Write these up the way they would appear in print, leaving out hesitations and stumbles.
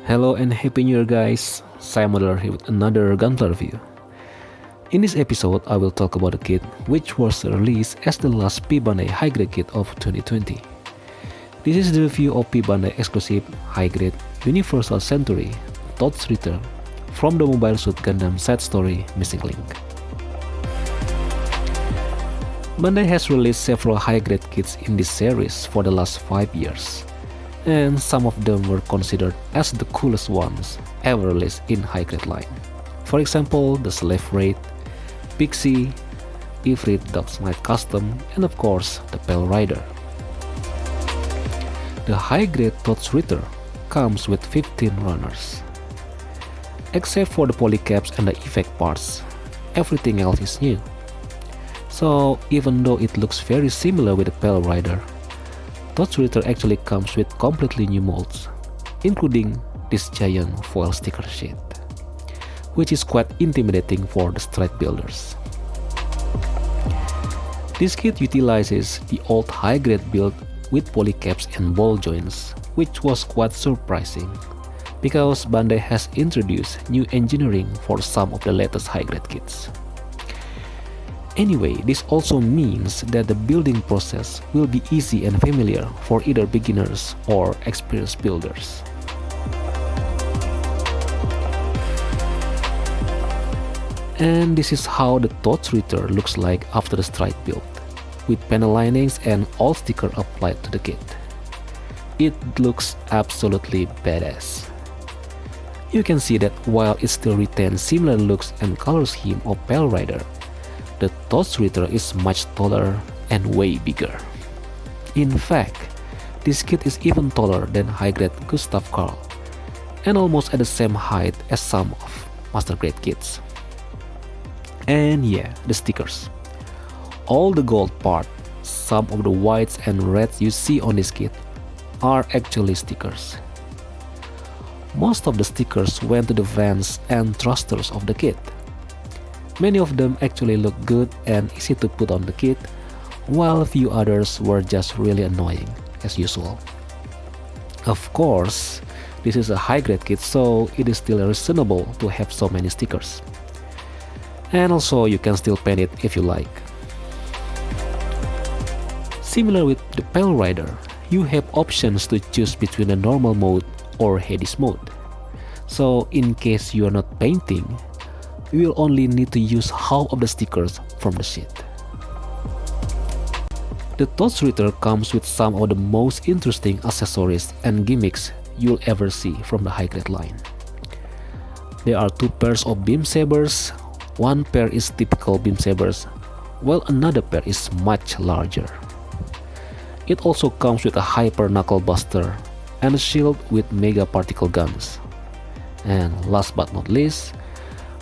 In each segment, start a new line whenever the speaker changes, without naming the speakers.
Hello and happy new year guys, Saya Modeler here with another Gunpla review. In this episode I will talk about a kit which was released as the last P-Bandai high-grade kit of 2020. This is the review of P-Bandai exclusive high-grade Universal Century Todesritter from the Mobile Suit Gundam side story Missing Link. Bandai has released several high-grade kits in this series for the last 5 years. And some of them were considered as the coolest ones ever released in high-grade line. For example, the Slave Raid, Pixie, Ifrit Dark Knight Custom, and of course, the Pale Rider. The high-grade Todesritter comes with 15 runners. Except for the polycaps and the effect parts, everything else is new. So, even though it looks very similar with the Pale Rider, Todesritter actually comes with completely new molds, including this giant foil sticker sheet, which is quite intimidating for the strike builders. This kit utilizes the old high-grade build with polycaps and ball joints, which was quite surprising, because Bandai has introduced new engineering for some of the latest high-grade kits. Anyway, this also means that the building process will be easy and familiar for either beginners or experienced builders. And this is how the Todesritter looks like after the strike build, with panel linings and all sticker applied to the kit. It looks absolutely badass. You can see that while it still retains similar looks and color scheme of Pale Rider, the Todesritter is much taller and way bigger. In fact, this kit is even taller than high-grade Gustav Karl, and almost at the same height as some of master grade kits. And yeah, the stickers. All the gold part, some of the whites and reds you see on this kit are actually stickers. Most of the stickers went to the vents and thrusters of the kit. Many of them actually look good and easy to put on the kit, while a few others were just really annoying, as usual. Of course, this is a high-grade kit, so it is still reasonable to have so many stickers. And also, you can still paint it if you like. Similar with the Pale Rider, you have options to choose between a normal mode or Hades mode. So, in case you are not painting, you will only need to use half of the stickers from the sheet. The Todesritter comes with some of the most interesting accessories and gimmicks you'll ever see from the high-grade line. There are 2 pairs of beam sabers, one pair is typical beam sabers, while another pair is much larger. It also comes with a hyper knuckle buster and a shield with mega particle guns. And last but not least,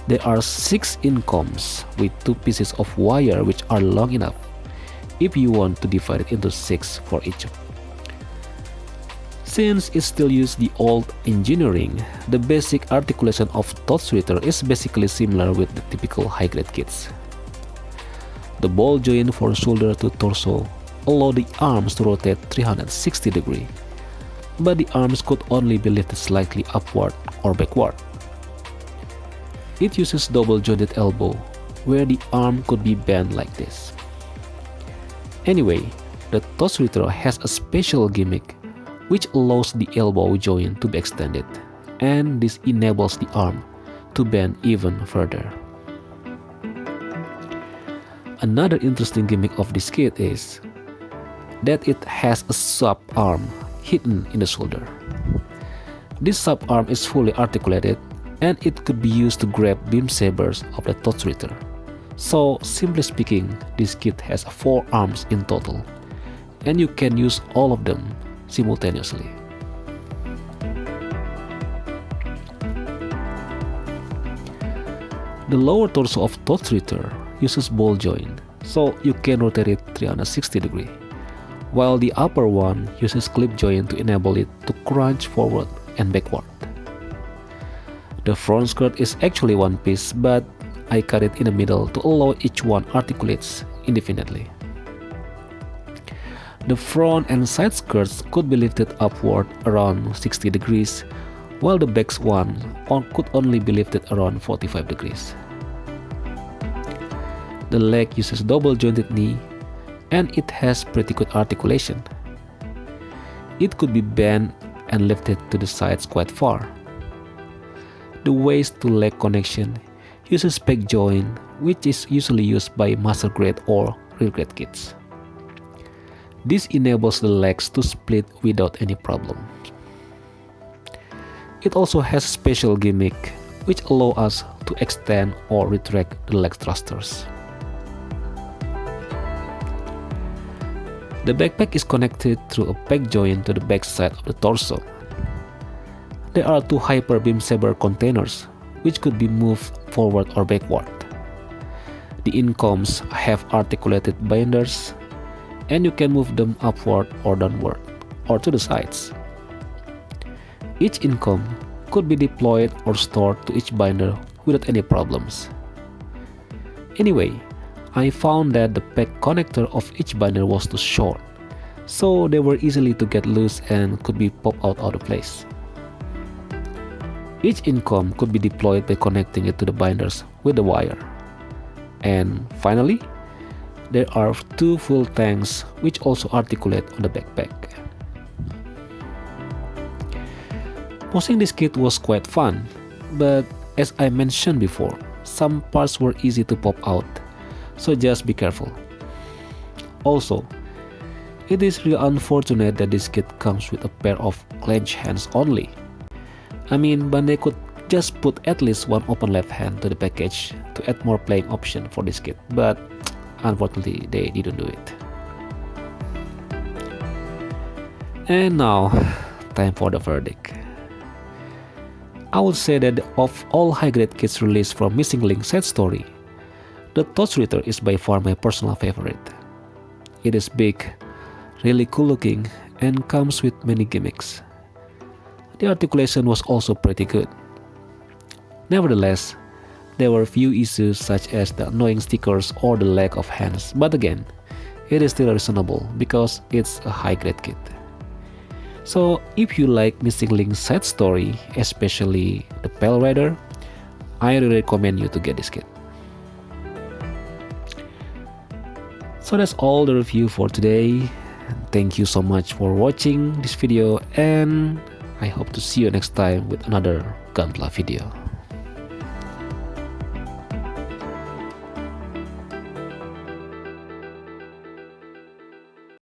there are 6 incoms with 2 pieces of wire which are long enough if you want to divide it into 6 for each. Since it still uses the old engineering, the basic articulation of Todesritter is basically similar with the typical high-grade kits. The ball joint for shoulder to torso allow the arms to rotate 360 degrees, but the arms could only be lifted slightly upward or backward. It uses double jointed elbow, where the arm could be bent like this. Anyway, the Todesritter has a special gimmick which allows the elbow joint to be extended, and this enables the arm to bend even further. Another interesting gimmick of this kit is that it has a sub-arm hidden in the shoulder. This sub-arm is fully articulated, and it could be used to grab beam sabers of the Todesritter. So, simply speaking, this kit has 4 arms in total, and you can use all of them simultaneously. The lower torso of Todesritter uses ball joint, so you can rotate it 360 degrees, while the upper one uses clip joint to enable it to crunch forward and backward. The front skirt is actually one piece, but I cut it in the middle to allow each one articulates independently. The front and side skirts could be lifted upward around 60 degrees, while the back one could only be lifted around 45 degrees. The leg uses double jointed knee and it has pretty good articulation. It could be bent and lifted to the sides quite far. The waist to leg connection uses pec joint, which is usually used by master grade or real grade kits. This enables the legs to split without any problem. It also has a special gimmick which allow us to extend or retract the leg thrusters. The backpack is connected through a pec joint to the back side of the torso. There are two hyper beam saber containers which could be moved forward or backward. The incomes have articulated binders and you can move them upward or downward or to the sides. Each income could be deployed or stored to each binder without any problems. Anyway, I found that the pec connector of each binder was too short, so they were easily to get loose and could be popped out of place. Each income could be deployed by connecting it to the binders with the wire. And finally, there are two full tanks which also articulate on the backpack. Posing this kit was quite fun, but as I mentioned before, some parts were easy to pop out, so just be careful. Also, it is really unfortunate that this kit comes with a pair of clenched hands only. I mean, Bandai could just put at least one open left hand to the package to add more playing option for this kit, but unfortunately they didn't do it. And now, time for the verdict. I would say that of all high-grade kits released from Missing Link side story, the Todesritter is by far my personal favorite. It is big, really cool looking, and comes with many gimmicks. The articulation was also pretty good. Nevertheless, there were few issues such as the annoying stickers or the lack of hands, but again, it is still reasonable because it's a high-grade kit. So if you like Missing Link side story, especially the Pale Rider, I really recommend you to get this kit. So that's all the review for today. Thank you so much for watching this video and I hope to see you next time with another Gunpla video.